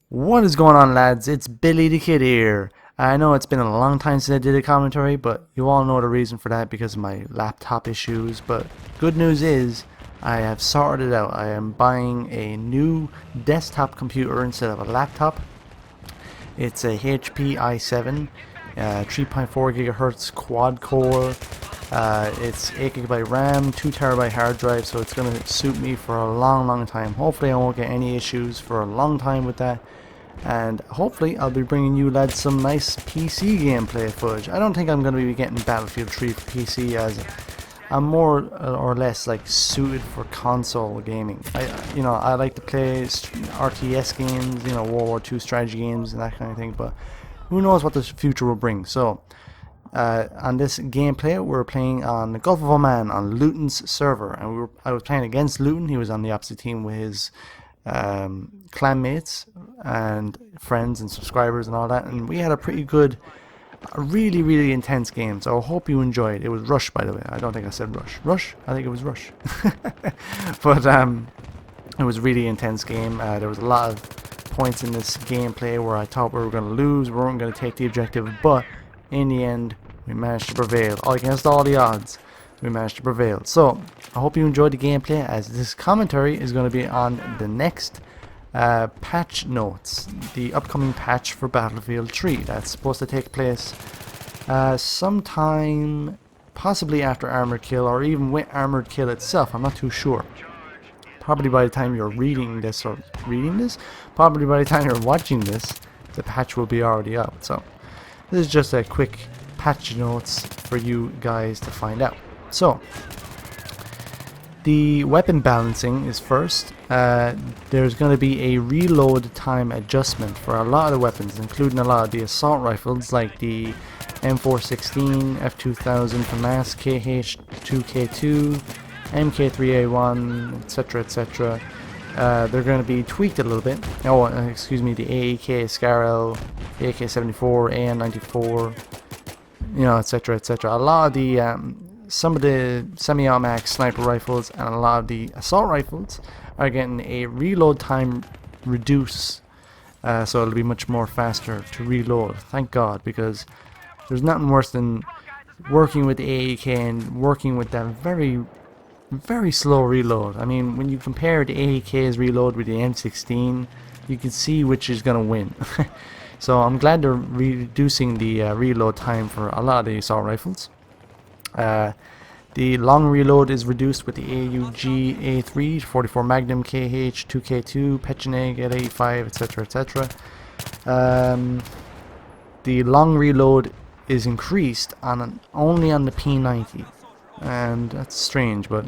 What is going on, lads? It's Billy the Kid here. I know it's been a long time since I did a commentary, but you all know the reason for that because of my laptop issues. But good news is, I have sorted it out. I am buying a new desktop computer instead of a laptop. It's a HP i7, 3.4 gigahertz quad core. It's 8 gigabyte RAM, 2 terabyte hard drive, so it's going to suit me for a long time. Hopefully I won't get any issues for a long time with that. And hopefully I'll be bringing you lads some nice PC gameplay footage. I don't think I'm going to be getting Battlefield 3 for PC, as I'm more or less like suited for console gaming. I like to play RTS games, World War II strategy games and that kind of thing, but who knows what the future will bring. So on this gameplay, we're playing on the Gulf of Oman on Luton's server, and I was playing against Luton. He was on the opposite team with his clanmates and friends and subscribers and all that, and we had a pretty good, really intense game. So I hope you enjoyed. It was Rush, by the way. I don't think I said Rush. I think it was Rush. But it was a really intense game. There was a lot of points in this gameplay where I thought we were going to lose, we weren't going to take the objective, but in the end we managed to prevail against all the odds. We managed to prevail. So I hope you enjoyed the gameplay, as this commentary is going to be on the next patch notes, the upcoming patch for Battlefield 3 that's supposed to take place sometime possibly after Armored Kill, or even with Armored Kill itself. I'm not too sure. Probably by the time you're probably by the time you're watching this, the patch will be already out. So this is just a quick patch notes for you guys to find out. So the weapon balancing is first. There's going to be a reload time adjustment for a lot of the weapons, including a lot of the assault rifles like the M416, F2000 FAMAS, KH2K2, MK3A1, etc. They're going to be tweaked a little bit. Oh, excuse me, the AEK, SCARL, AK-74, AN-94, etc. A lot of the some of the semi-automatic sniper rifles and a lot of the assault rifles are getting a reload time reduce, so it'll be much more faster to reload. Thank God, because there's nothing worse than working with the AEK and working with that very slow reload. I mean, when you compare the AEK's reload with the M16, you can see which is gonna win. So I'm glad they're reducing the reload time for a lot of the assault rifles. The long reload is reduced with the AUG A3, 44 Magnum, KH, 2K2, Pecheneg, L85, etc. The long reload is increased only on the P90, and that's strange, but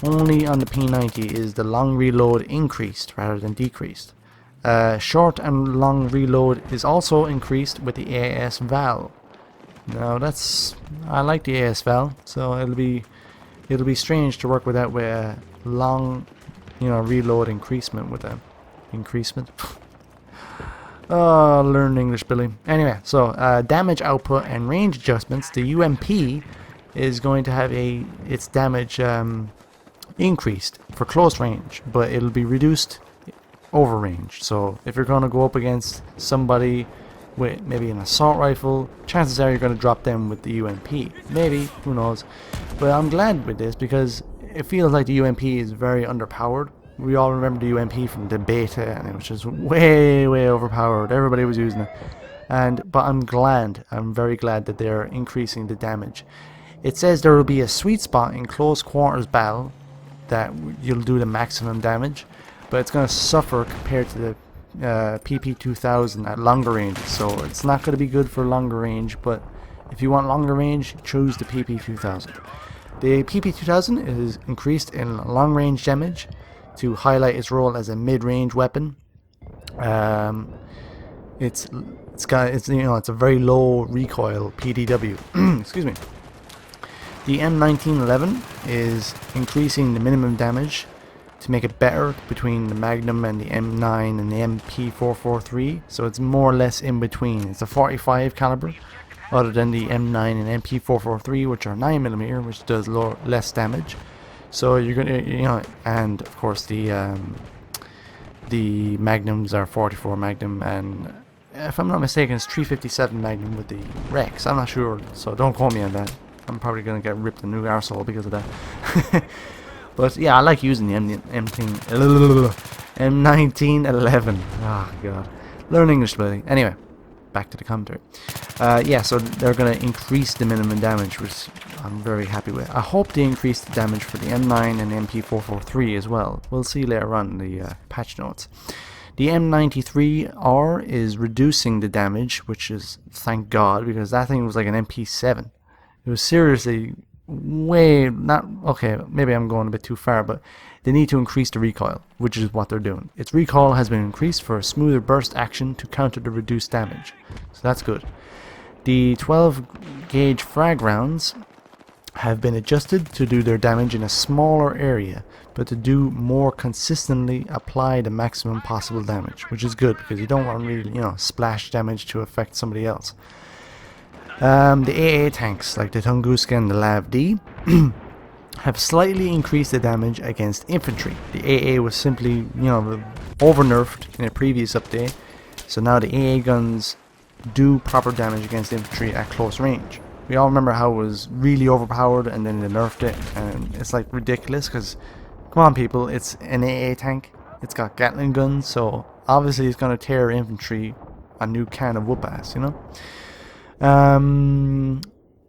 only on the P90 is the long reload increased rather than decreased. Short and long reload is also increased with the AS Val. Now I like the AS Val, so it'll be strange to work with that with a long, reload increasement with that increasement. Oh, learn English, Billy. Anyway, so damage output and range adjustments. The UMP is going to have its damage increased for close range, but it'll be reduced over range. So if you're going to go up against somebody with maybe an assault rifle, chances are you're going to drop them with the UMP. Maybe, who knows. But I'm glad with this because it feels like the UMP is very underpowered. We all remember the UMP from the beta, and it was just way overpowered. Everybody was using it. But I'm very glad that they're increasing the damage. It says there will be a sweet spot in close quarters battle that you'll do the maximum damage, but it's going to suffer compared to the PP2000 at longer range. So it's not going to be good for longer range, but if you want longer range, choose the PP2000. The PP2000 is increased in long range damage to highlight its role as a mid-range weapon. It's a very low recoil PDW. Excuse me. The M1911 is increasing the minimum damage to make it better between the Magnum and the M9 and the MP443, so it's more or less in between. It's a 45 caliber, other than the M9 and MP443, which are 9mm, which does less damage. So you're gonna, and of course the the Magnums are 44 Magnum, and if I'm not mistaken, it's 357 Magnum with the Rex. I'm not sure, so don't quote me on that. I'm probably gonna get ripped a new arsehole because of that. But yeah, I like using the M1911. Oh god, learn English, buddy. Anyway, back to the commentary. Yeah, so they're gonna increase the minimum damage, which I'm very happy with. I hope they increase the damage for the M9 and MP443 as well. We'll see later on in the patch notes. The M93R is reducing the damage, which is, thank God, because that thing was like an MP7. It was seriously way not okay. Maybe I'm going a bit too far, but they need to increase the recoil, which is what they're doing. Its recoil has been increased for a smoother burst action to counter the reduced damage, so that's good. The 12 gauge frag rounds have been adjusted to do their damage in a smaller area, but to do more consistently apply the maximum possible damage, which is good because you don't want really, splash damage to affect somebody else. The AA tanks, like the Tunguska and the Lav D, have slightly increased the damage against infantry. The AA was simply, over-nerfed in a previous update, so now the AA guns do proper damage against infantry at close range. We all remember how it was really overpowered and then they nerfed it, and it's like ridiculous because, come on people, it's an AA tank, it's got Gatling guns, so obviously it's going to tear infantry a new can of whoop ass,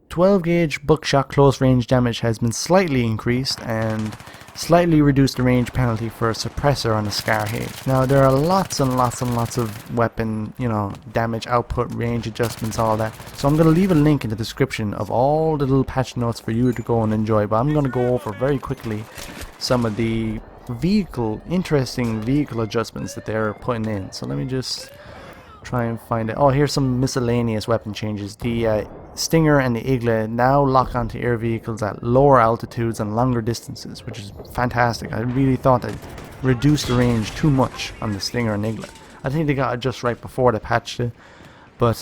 12 gauge buckshot close range damage has been slightly increased and slightly reduced the range penalty for a suppressor on a Scar H. Now there are lots and lots and lots of weapon, damage output, range adjustments, all that. So I'm going to leave a link in the description of all the little patch notes for you to go and enjoy, but I'm going to go over very quickly some of the interesting vehicle adjustments that they're putting in. So let me just try and find it. Oh, here's some miscellaneous weapon changes. The Stinger and the Igla now lock onto air vehicles at lower altitudes and longer distances, which is fantastic. I really thought they reduced the range too much on the Stinger and Igla. I think they got it just right before they patched it, but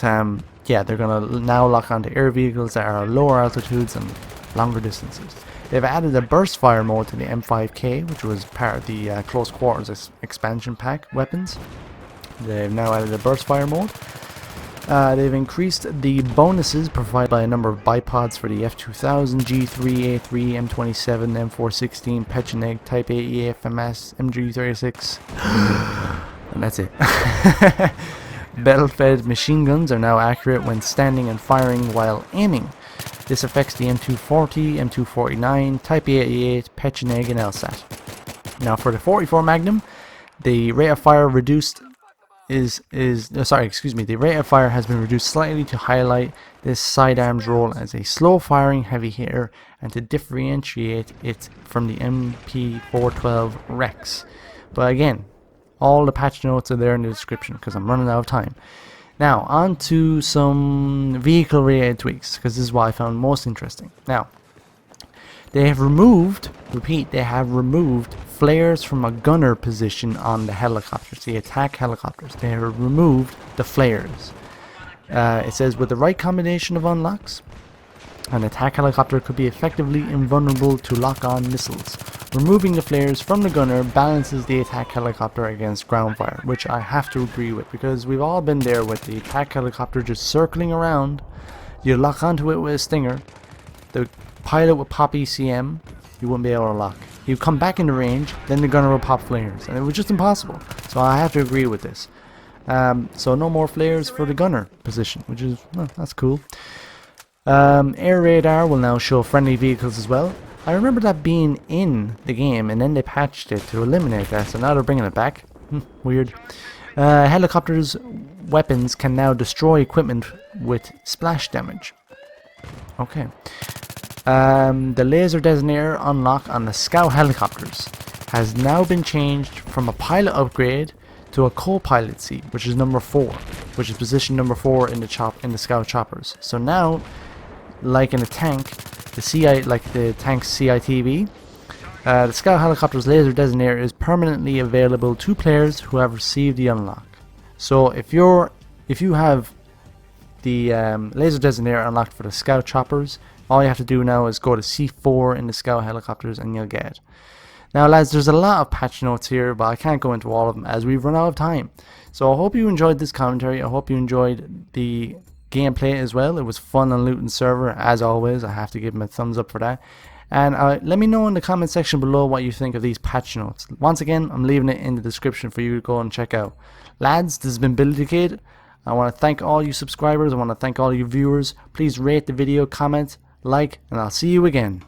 yeah, they're gonna now lock onto air vehicles that are lower altitudes and longer distances. They've added a burst fire mode to the M5K, which was part of the close quarters expansion pack weapons. They've now added a burst fire mode. They've increased the bonuses provided by a number of bipods for the F2000, G3, A3, M27, M416, Pecheneg, Type A, EFMS, MG36, and that's it. Battle-fed machine guns are now accurate when standing and firing while aiming. This affects the M240, M249, Type A88, Pecheneg, and LSAT. Now for the 44 Magnum, the rate of fire reduced the rate of fire has been reduced slightly to highlight this sidearms role as a slow firing heavy hitter and to differentiate it from the MP412 Rex. But again, all the patch notes are there in the description because I'm running out of time. Now on to some vehicle related tweaks, because this is what I found most interesting. Now they have removed, flares from a gunner position on the helicopters, the attack helicopters. They have removed the flares. It says with the right combination of unlocks, an attack helicopter could be effectively invulnerable to lock-on missiles. Removing the flares from the gunner balances the attack helicopter against ground fire, which I have to agree with, because we've all been there with the attack helicopter just circling around. You lock onto it with a Stinger, the pilot would pop ECM, you wouldn't be able to lock. You come back into range, then the gunner will pop flares, and it was just impossible. So I have to agree with this. So no more flares for the gunner position, which is, well, that's cool. Air radar will now show friendly vehicles as well. I remember that being in the game, and then they patched it to eliminate that, so now they're bringing it back. Weird. Helicopters' weapons can now destroy equipment with splash damage. Okay. The laser designator unlock on the Scout helicopters has now been changed from a pilot upgrade to a co-pilot seat, which is number 4, which is position number 4 in the Scout choppers. So now, like in a tank, the tank's CITB, the Scout helicopter's laser designator is permanently available to players who have received the unlock. So if you have the laser designator unlocked for the Scout choppers, all you have to do now is go to C4 in the Scout helicopters and you'll get it. Now lads, there's a lot of patch notes here, but I can't go into all of them as we've run out of time. So I hope you enjoyed this commentary. I hope you enjoyed the gameplay as well. It was fun on Luton server as always. I have to give him a thumbs up for that. And let me know in the comment section below what you think of these patch notes. Once again, I'm leaving it in the description for you to go and check out. Lads, this has been Buildicade. I want to thank all you subscribers. I want to thank all you viewers. Please rate the video, comment, like, and I'll see you again.